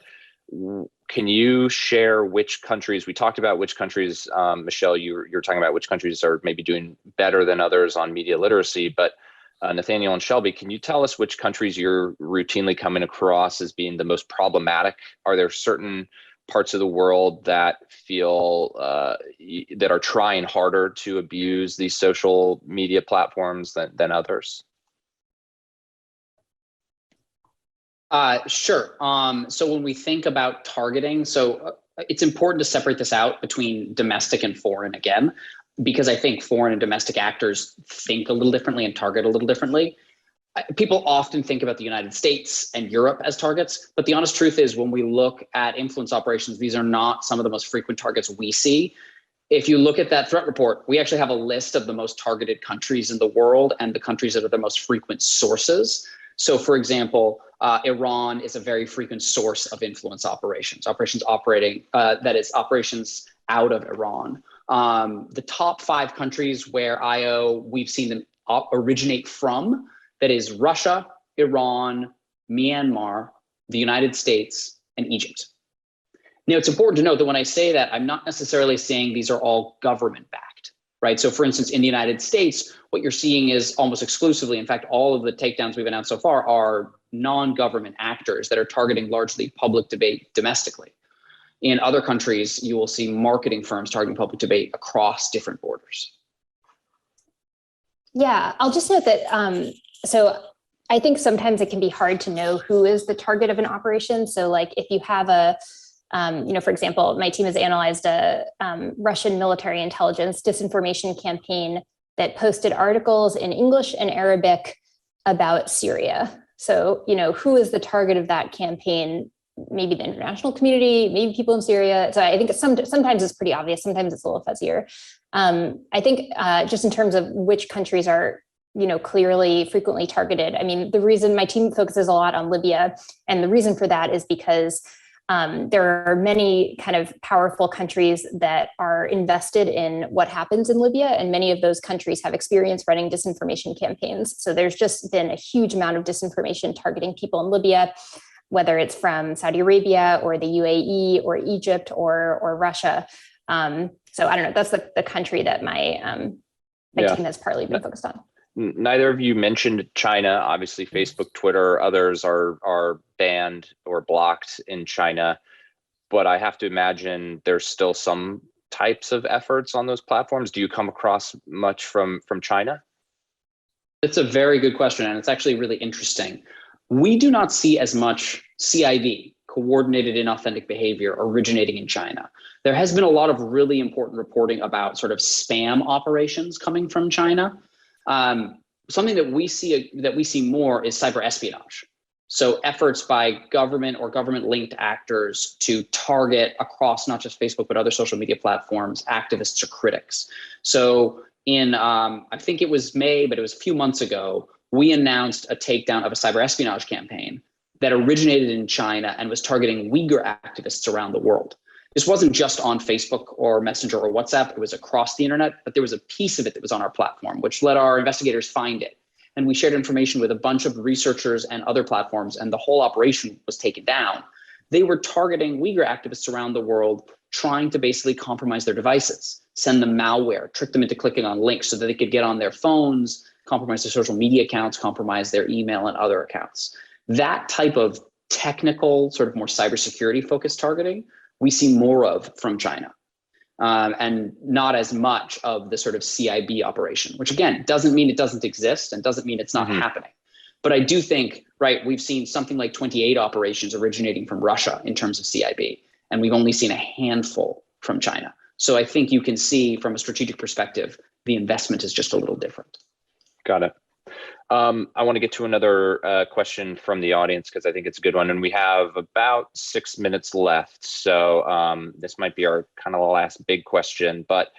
can you share which countries, we talked about which countries, Michelle, you're talking about which countries are maybe doing better than others on media literacy, but Nathaniel and Shelby, can you tell us which countries you're routinely coming across as being the most problematic? Are there certain parts of the world that feel that are trying harder to abuse these social media platforms than others?
Sure. So when we think about targeting, it's important to separate this out between domestic and foreign again, because I think foreign and domestic actors think a little differently and target a little differently. People often think about the United States and Europe as targets, but the honest truth is when we look at influence operations, these are not some of the most frequent targets we see. If you look at that threat report, we actually have a list of the most targeted countries in the world and the countries that are the most frequent sources. So for example, Iran is a very frequent source of influence operations operating out of Iran. The top 5 countries where we've seen them originate from, that is Russia, Iran, Myanmar, the United States, and Egypt. Now, it's important to note that when I say that, I'm not necessarily saying these are all government-backed, right? So for instance, in the United States, what you're seeing is almost exclusively, in fact, all of the takedowns we've announced so far are non-government actors that are targeting largely public debate domestically. In other countries, you will see marketing firms targeting public debate across different borders.
Yeah, I'll just note that, so I think sometimes it can be hard to know who is the target of an operation. So like if you have for example, my team has analyzed a Russian military intelligence disinformation campaign that posted articles in English and Arabic about Syria. So, who is the target of that campaign? Maybe the international community, maybe people in Syria. So I think sometimes it's pretty obvious, sometimes it's a little fuzzier. I think just in terms of which countries are, clearly frequently targeted. I mean, the reason my team focuses a lot on Libya, and the reason for that is because there are many kind of powerful countries that are invested in what happens in Libya, and many of those countries have experience running disinformation campaigns. So there's just been a huge amount of disinformation targeting people in Libya, whether it's from Saudi Arabia or the UAE or Egypt or Russia. So I don't know, that's the country that my team has partly been focused on.
Neither of you mentioned China. Obviously, Facebook, Twitter, others are banned or blocked in China. But I have to imagine there's still some types of efforts on those platforms. Do you come across much from China?
It's a very good question, and it's actually really interesting. We do not see as much CIB, coordinated inauthentic behavior, originating in China. There has been a lot of really important reporting about sort of spam operations coming from China. Something that we see more is cyber espionage. So efforts by government or government-linked actors to target across not just Facebook, but other social media platforms, activists or critics. So in, I think it was May, but it was a few months ago, we announced a takedown of a cyber espionage campaign that originated in China and was targeting Uyghur activists around the world. This wasn't just on Facebook or Messenger or WhatsApp, it was across the internet, but there was a piece of it that was on our platform, which let our investigators find it. And we shared information with a bunch of researchers and other platforms, and the whole operation was taken down. They were targeting Uyghur activists around the world, trying to basically compromise their devices, send them malware, trick them into clicking on links so that they could get on their phones, compromise their social media accounts, compromise their email and other accounts. That type of technical, sort of more cybersecurity focused targeting, we see more of from China, and not as much of the sort of CIB operation, which again, doesn't mean it doesn't exist and doesn't mean it's not happening. But I do think, right, we've seen something like 28 operations originating from Russia in terms of CIB, and we've only seen a handful from China. So I think you can see from a strategic perspective, the investment is just a little different.
Got it. I want to get to another question from the audience because I think it's a good one, and we have about 6 minutes left. So this might be our kind of last big question, but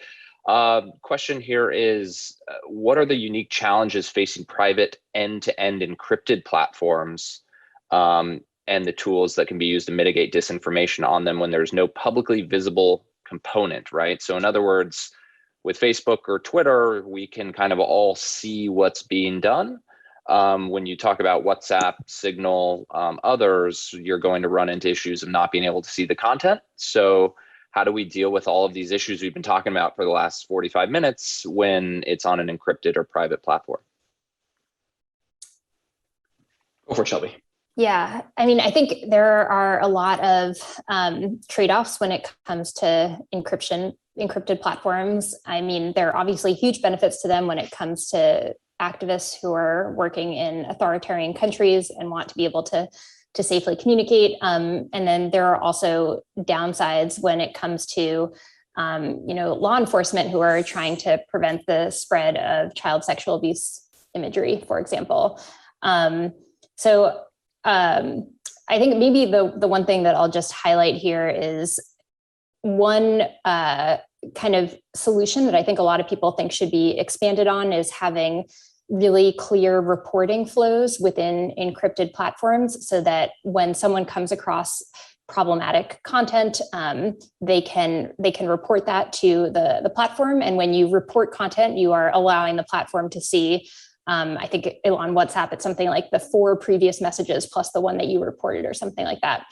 question here is, what are the unique challenges facing private end-to-end encrypted platforms and the tools that can be used to mitigate disinformation on them when there's no publicly visible component, right? So in other words, with Facebook or Twitter, we can kind of all see what's being done. When you talk about WhatsApp, Signal, others, you're going to run into issues of not being able to see the content. So how do we deal with all of these issues we've been talking about for the last 45 minutes when it's on an encrypted or private platform?
Go for it, Shelby.
Yeah, I mean, I think there are a lot of trade-offs when it comes to encrypted platforms. I mean, there are obviously huge benefits to them when it comes to activists who are working in authoritarian countries and want to be able to safely communicate. And then there are also downsides when it comes to law enforcement who are trying to prevent the spread of child sexual abuse imagery, for example. I think maybe the one thing that I'll just highlight here is one kind of solution that I think a lot of people think should be expanded on is having really clear reporting flows within encrypted platforms so that when someone comes across problematic content, they can report that to the platform. And when you report content, you are allowing the platform to see, I think on WhatsApp, it's something like the 4 previous messages plus the one that you reported or something like that.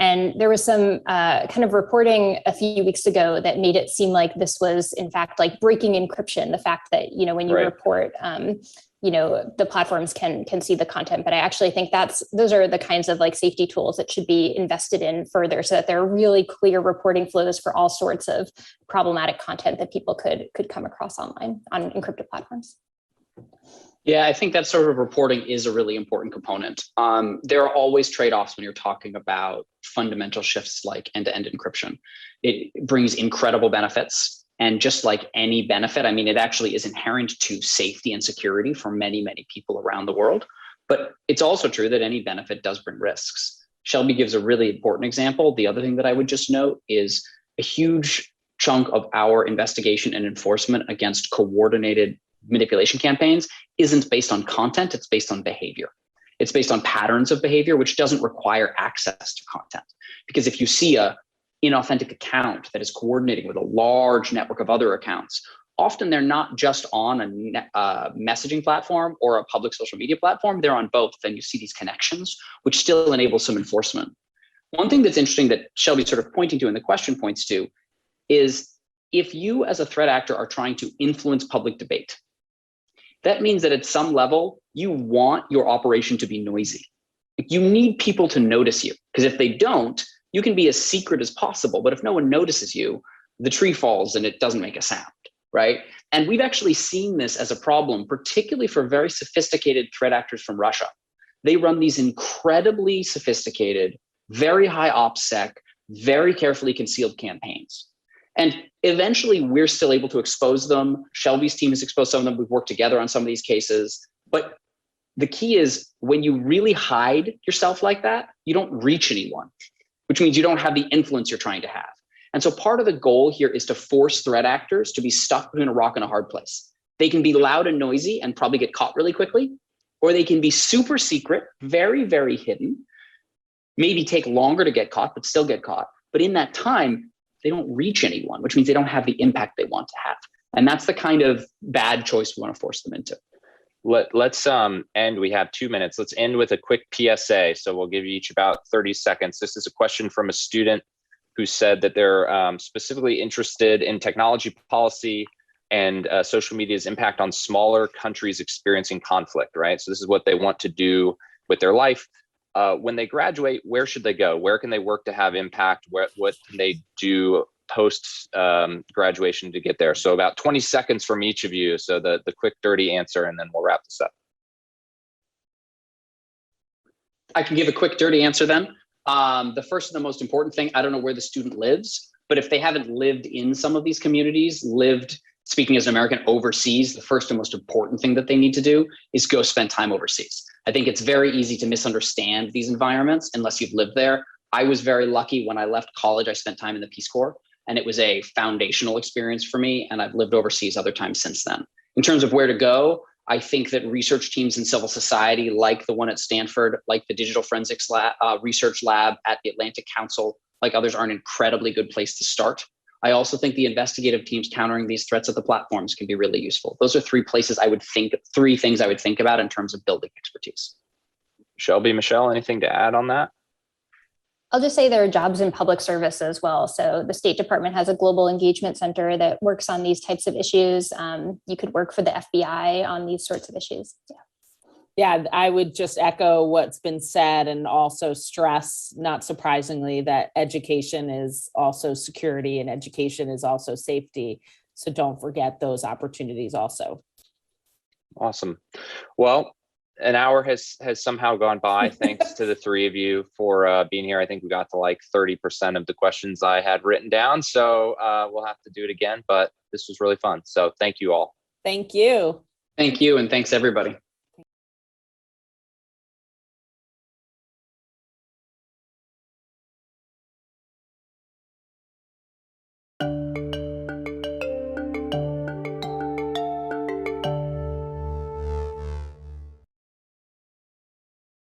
And there was some kind of reporting a few weeks ago that made it seem like this was, in fact, like breaking encryption, the fact that, when you report, the platforms can see the content. But I actually think those are the kinds of like safety tools that should be invested in further so that there are really clear reporting flows for all sorts of problematic content that people could come across online on encrypted platforms.
Yeah, I think that sort of reporting is a really important component. There are always trade-offs when you're talking about fundamental shifts like end-to-end encryption. It brings incredible benefits. And just like any benefit, I mean, it actually is inherent to safety and security for many, many people around the world. But it's also true that any benefit does bring risks. Shelby gives a really important example. The other thing that I would just note is a huge chunk of our investigation and enforcement against coordinated manipulation campaigns isn't based on content, it's based on behavior. It's based on patterns of behavior, which doesn't require access to content. Because if you see a inauthentic account that is coordinating with a large network of other accounts, often they're not just on a messaging platform or a public social media platform, they're on both, and you see these connections, which still enable some enforcement. One thing that's interesting that Shelby's sort of pointing to and the question points to is if you as a threat actor are trying to influence public debate, that means that at some level, you want your operation to be noisy. You need people to notice you, because if they don't, you can be as secret as possible, but if no one notices you, the tree falls and it doesn't make a sound, right? And we've actually seen this as a problem, particularly for very sophisticated threat actors from Russia. They run these incredibly sophisticated, very high OPSEC, very carefully concealed campaigns. And eventually we're still able to expose them. Shelby's team has exposed some of them. We've worked together on some of these cases. But the key is when you really hide yourself like that, you don't reach anyone, which means you don't have the influence you're trying to have. And so part of the goal here is to force threat actors to be stuck between a rock and a hard place. They can be loud and noisy and probably get caught really quickly, or they can be super secret, very, very hidden, maybe take longer to get caught, but still get caught. But in that time, they don't reach anyone, which means they don't have the impact they want to have. And that's the kind of bad choice we want to force them into.
Let's end. We have 2 minutes. Let's end with a quick PSA. So we'll give you each about 30 seconds. This is a question from a student who said that they're specifically interested in technology policy and social media's impact on smaller countries experiencing conflict, right? So this is what they want to do with their life. When they graduate, where should they go? Where can they work to have impact? What can they do post graduation to get there? So about 20 seconds from each of you. So the quick, dirty answer, and then we'll wrap this up.
I can give a quick, dirty answer then. The first and the most important thing, I don't know where the student lives, but if they haven't lived in some of these communities, lived speaking as an American overseas, the first and most important thing that they need to do is go spend time overseas. I think it's very easy to misunderstand these environments unless you've lived there. I was very lucky when I left college, I spent time in the Peace Corps, and it was a foundational experience for me. And I've lived overseas other times since then. In terms of where to go, I think that research teams in civil society, like the one at Stanford, like the Digital Forensics Research Lab at the Atlantic Council, like others, are an incredibly good place to start. I also think the investigative teams countering these threats at the platforms can be really useful. Those are three things I would think about in terms of building expertise.
Shelby, Michelle, anything to add on that?
I'll just say there are jobs in public service as well. So the State Department has a global engagement center that works on these types of issues. You could work for the FBI on these sorts of issues.
Yeah, I would just echo what's been said and also stress, not surprisingly, that education is also security and education is also safety. So don't forget those opportunities also.
Awesome. Well, an hour has somehow gone by. Thanks to the three of you for being here. I think we got to like 30% of the questions I had written down. So we'll have to do it again, but this was really fun. So thank you all.
Thank you.
Thank you. And thanks everybody.